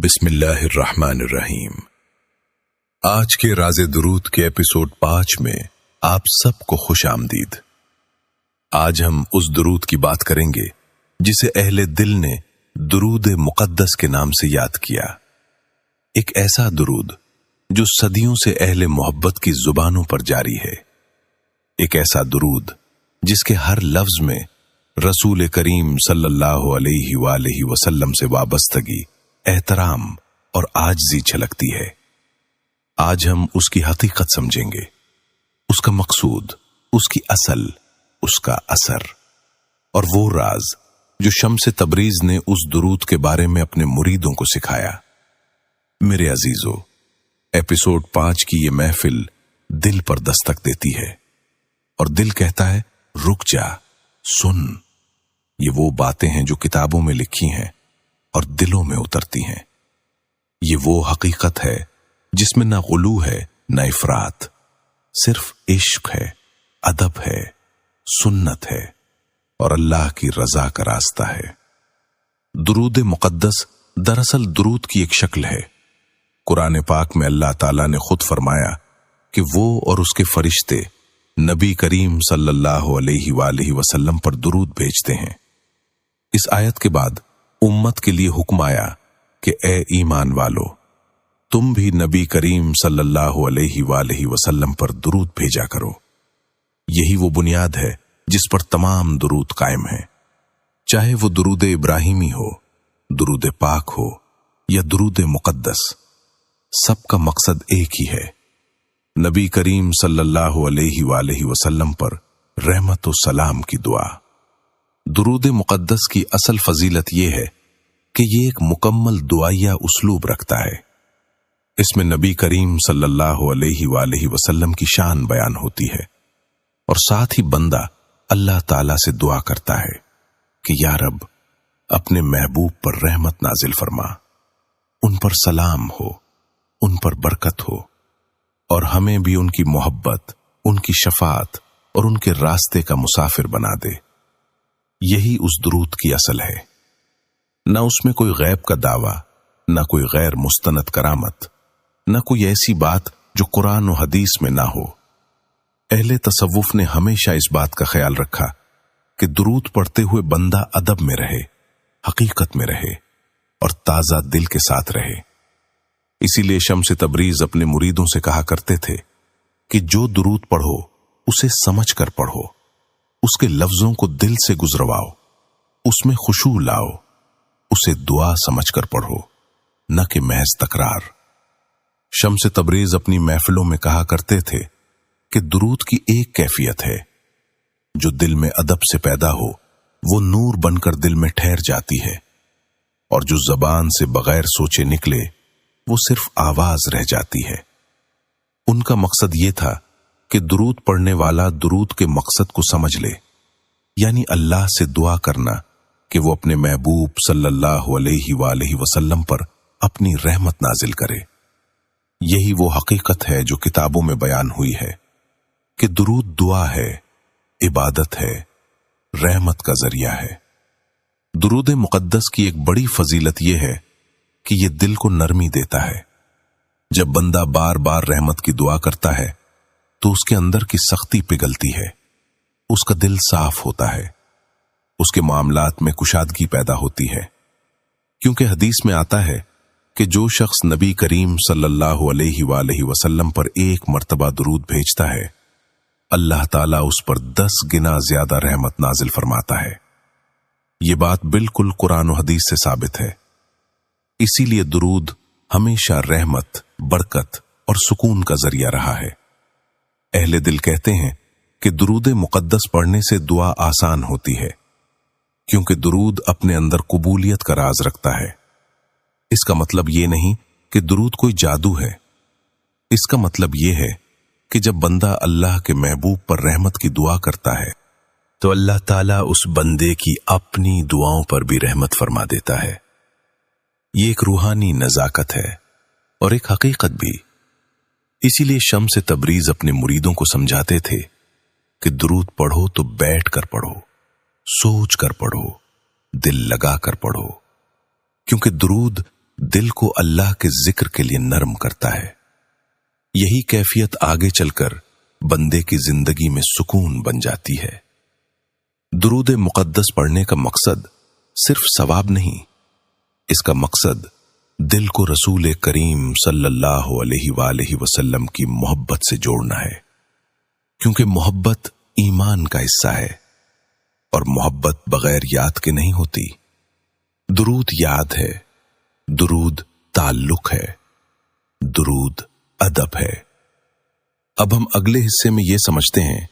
بسم اللہ الرحمن الرحیم۔ آج کے راز درود کے ایپیسوڈ 5 میں آپ سب کو خوش آمدید۔ آج ہم اس درود کی بات کریں گے جسے اہل دل نے درود مقدس کے نام سے یاد کیا۔ ایک ایسا درود جو صدیوں سے اہل محبت کی زبانوں پر جاری ہے، ایک ایسا درود جس کے ہر لفظ میں رسول کریم صلی اللہ علیہ وآلہ وسلم سے وابستگی، احترام اور عاجزی جھلکتی ہے۔ آج ہم اس کی حقیقت سمجھیں گے، اس کا مقصود، اس کی اصل، اس کا اثر اور وہ راز جو شمس تبریز نے اس درود کے بارے میں اپنے مریدوں کو سکھایا۔ میرے عزیزو، ایپیسوڈ 5 کی یہ محفل دل پر دستک دیتی ہے اور دل کہتا ہے رک جا، سن۔ یہ وہ باتیں ہیں جو کتابوں میں لکھی ہیں اور دلوں میں اترتی ہیں۔ یہ وہ حقیقت ہے جس میں نہ غلو ہے نہ افراط، صرف عشق ہے، ادب ہے، سنت ہے اور اللہ کی رضا کا راستہ ہے۔ درود مقدس دراصل درود کی ایک شکل ہے۔ قرآن پاک میں اللہ تعالیٰ نے خود فرمایا کہ وہ اور اس کے فرشتے نبی کریم صلی اللہ علیہ وآلہ وسلم پر درود بھیجتے ہیں۔ اس آیت کے بعد امت کے لیے حکم آیا کہ اے ایمان والو، تم بھی نبی کریم صلی اللہ علیہ وآلہ وسلم پر درود بھیجا کرو۔ یہی وہ بنیاد ہے جس پر تمام درود قائم ہیں، چاہے وہ درود ابراہیمی ہو، درود پاک ہو یا درود مقدس، سب کا مقصد ایک ہی ہے، نبی کریم صلی اللہ علیہ وآلہ وسلم پر رحمت و سلام کی دعا۔ درود مقدس کی اصل فضیلت یہ ہے کہ یہ ایک مکمل دعائیہ اسلوب رکھتا ہے۔ اس میں نبی کریم صلی اللہ علیہ وآلہ وسلم کی شان بیان ہوتی ہے اور ساتھ ہی بندہ اللہ تعالیٰ سے دعا کرتا ہے کہ یا رب، اپنے محبوب پر رحمت نازل فرما، ان پر سلام ہو، ان پر برکت ہو اور ہمیں بھی ان کی محبت، ان کی شفاعت اور ان کے راستے کا مسافر بنا دے۔ یہی اس درود کی اصل ہے۔ نہ اس میں کوئی غیب کا دعویٰ، نہ کوئی غیر مستند کرامت، نہ کوئی ایسی بات جو قرآن و حدیث میں نہ ہو۔ اہل تصوف نے ہمیشہ اس بات کا خیال رکھا کہ درود پڑھتے ہوئے بندہ ادب میں رہے، حقیقت میں رہے اور تازہ دل کے ساتھ رہے۔ اسی لیے شمس تبریز اپنے مریدوں سے کہا کرتے تھے کہ جو درود پڑھو اسے سمجھ کر پڑھو، اس کے لفظوں کو دل سے گزرواؤ، اس میں خشوع لاؤ، اسے دعا سمجھ کر پڑھو، نہ کہ محض تکرار۔ شمس تبریز اپنی محفلوں میں کہا کرتے تھے کہ درود کی ایک کیفیت ہے، جو دل میں ادب سے پیدا ہو وہ نور بن کر دل میں ٹھہر جاتی ہے، اور جو زبان سے بغیر سوچے نکلے وہ صرف آواز رہ جاتی ہے۔ ان کا مقصد یہ تھا کہ درود پڑھنے والا درود کے مقصد کو سمجھ لے، یعنی اللہ سے دعا کرنا کہ وہ اپنے محبوب صلی اللہ علیہ وآلہ وسلم پر اپنی رحمت نازل کرے۔ یہی وہ حقیقت ہے جو کتابوں میں بیان ہوئی ہے کہ درود دعا ہے، عبادت ہے، رحمت کا ذریعہ ہے۔ درود مقدس کی ایک بڑی فضیلت یہ ہے کہ یہ دل کو نرمی دیتا ہے۔ جب بندہ بار بار رحمت کی دعا کرتا ہے تو اس کے اندر کی سختی پگھلتی ہے، اس کا دل صاف ہوتا ہے، اس کے معاملات میں کشادگی پیدا ہوتی ہے، کیونکہ حدیث میں آتا ہے کہ جو شخص نبی کریم صلی اللہ علیہ وآلہ وسلم پر ایک مرتبہ درود بھیجتا ہے، اللہ تعالیٰ اس پر 10 گنا زیادہ رحمت نازل فرماتا ہے۔ یہ بات بالکل قرآن و حدیث سے ثابت ہے۔ اسی لیے درود ہمیشہ رحمت، برکت اور سکون کا ذریعہ رہا ہے۔ اہل دل کہتے ہیں کہ درود مقدس پڑھنے سے دعا آسان ہوتی ہے، کیونکہ درود اپنے اندر قبولیت کا راز رکھتا ہے۔ اس کا مطلب یہ نہیں کہ درود کوئی جادو ہے، اس کا مطلب یہ ہے کہ جب بندہ اللہ کے محبوب پر رحمت کی دعا کرتا ہے تو اللہ تعالیٰ اس بندے کی اپنی دعاؤں پر بھی رحمت فرما دیتا ہے۔ یہ ایک روحانی نزاکت ہے اور ایک حقیقت بھی۔ اسی لیے شمس تبریز اپنے مریدوں کو سمجھاتے تھے کہ درود پڑھو تو بیٹھ کر پڑھو، سوچ کر پڑھو، دل لگا کر پڑھو، کیونکہ درود دل کو اللہ کے ذکر کے لیے نرم کرتا ہے۔ یہی کیفیت آگے چل کر بندے کی زندگی میں سکون بن جاتی ہے۔ درود مقدس پڑھنے کا مقصد صرف ثواب نہیں، اس کا مقصد دل کو رسول کریم صلی اللہ علیہ وآلہ وسلم کی محبت سے جوڑنا ہے، کیونکہ محبت ایمان کا حصہ ہے اور محبت بغیر یاد کے نہیں ہوتی۔ درود یاد ہے، درود تعلق ہے، درود ادب ہے۔ اب ہم اگلے حصے میں یہ سمجھتے ہیں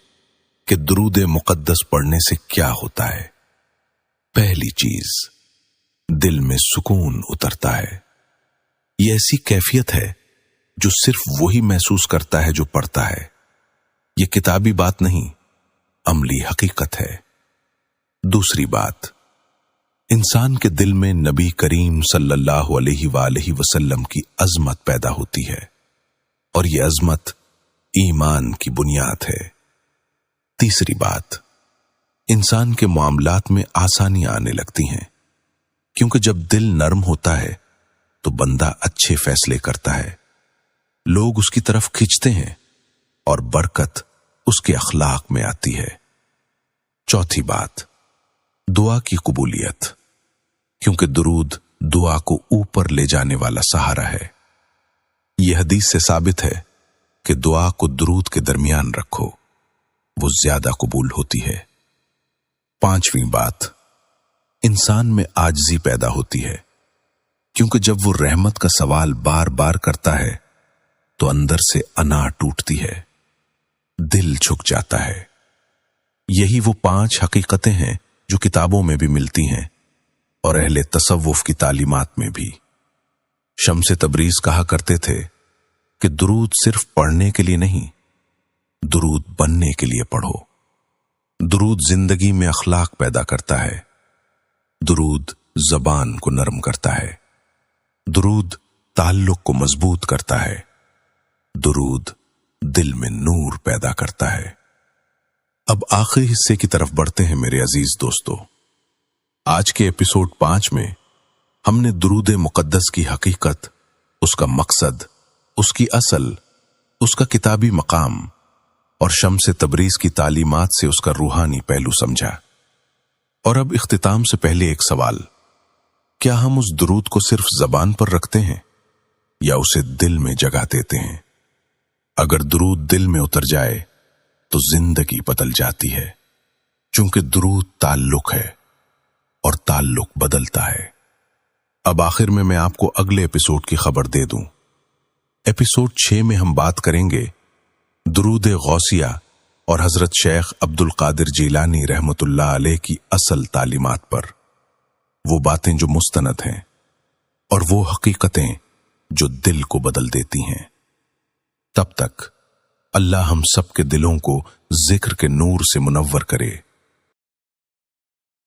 کہ درود مقدس پڑھنے سے کیا ہوتا ہے۔ پہلی چیز، دل میں سکون اترتا ہے۔ یہ ایسی کیفیت ہے جو صرف وہی محسوس کرتا ہے جو پڑھتا ہے۔ یہ کتابی بات نہیں، عملی حقیقت ہے۔ دوسری بات، انسان کے دل میں نبی کریم صلی اللہ علیہ وآلہ وسلم کی عظمت پیدا ہوتی ہے، اور یہ عظمت ایمان کی بنیاد ہے۔ تیسری بات، انسان کے معاملات میں آسانیاں آنے لگتی ہیں، کیونکہ جب دل نرم ہوتا ہے تو بندہ اچھے فیصلے کرتا ہے، لوگ اس کی طرف کھنچتے ہیں اور برکت اس کے اخلاق میں آتی ہے۔ چوتھی بات، دعا کی قبولیت، کیونکہ درود دعا کو اوپر لے جانے والا سہارا ہے۔ یہ حدیث سے ثابت ہے کہ دعا کو درود کے درمیان رکھو، وہ زیادہ قبول ہوتی ہے۔ پانچویں بات، انسان میں عاجزی پیدا ہوتی ہے، کیونکہ جب وہ رحمت کا سوال بار بار کرتا ہے تو اندر سے انا ٹوٹتی ہے، دل جھک جاتا ہے۔ یہی وہ 5 حقیقتیں ہیں جو کتابوں میں بھی ملتی ہیں اور اہل تصوف کی تعلیمات میں بھی۔ شمس تبریز کہا کرتے تھے کہ درود صرف پڑھنے کے لیے نہیں، درود بننے کے لیے پڑھو۔ درود زندگی میں اخلاق پیدا کرتا ہے، درود زبان کو نرم کرتا ہے، درود تعلق کو مضبوط کرتا ہے، درود دل میں نور پیدا کرتا ہے۔ اب آخری حصے کی طرف بڑھتے ہیں میرے عزیز دوستو۔ آج کے ایپیسوڈ 5 میں ہم نے درود مقدس کی حقیقت، اس کا مقصد، اس کی اصل، اس کا کتابی مقام اور شمس تبریز کی تعلیمات سے اس کا روحانی پہلو سمجھا۔ اور اب اختتام سے پہلے ایک سوال، کیا ہم اس درود کو صرف زبان پر رکھتے ہیں یا اسے دل میں جگہ دیتے ہیں؟ اگر درود دل میں اتر جائے تو زندگی بدل جاتی ہے، چونکہ درود تعلق ہے اور تعلق بدلتا ہے۔ اب آخر میں آپ کو اگلے ایپیسوڈ کی خبر دے دوں۔ ایپیسوڈ 6 میں ہم بات کریں گے درود غوثیہ اور حضرت شیخ عبد القادر جیلانی رحمت اللہ علیہ کی اصل تعلیمات پر، وہ باتیں جو مستند ہیں اور وہ حقیقتیں جو دل کو بدل دیتی ہیں۔ تب تک اللہ ہم سب کے دلوں کو ذکر کے نور سے منور کرے۔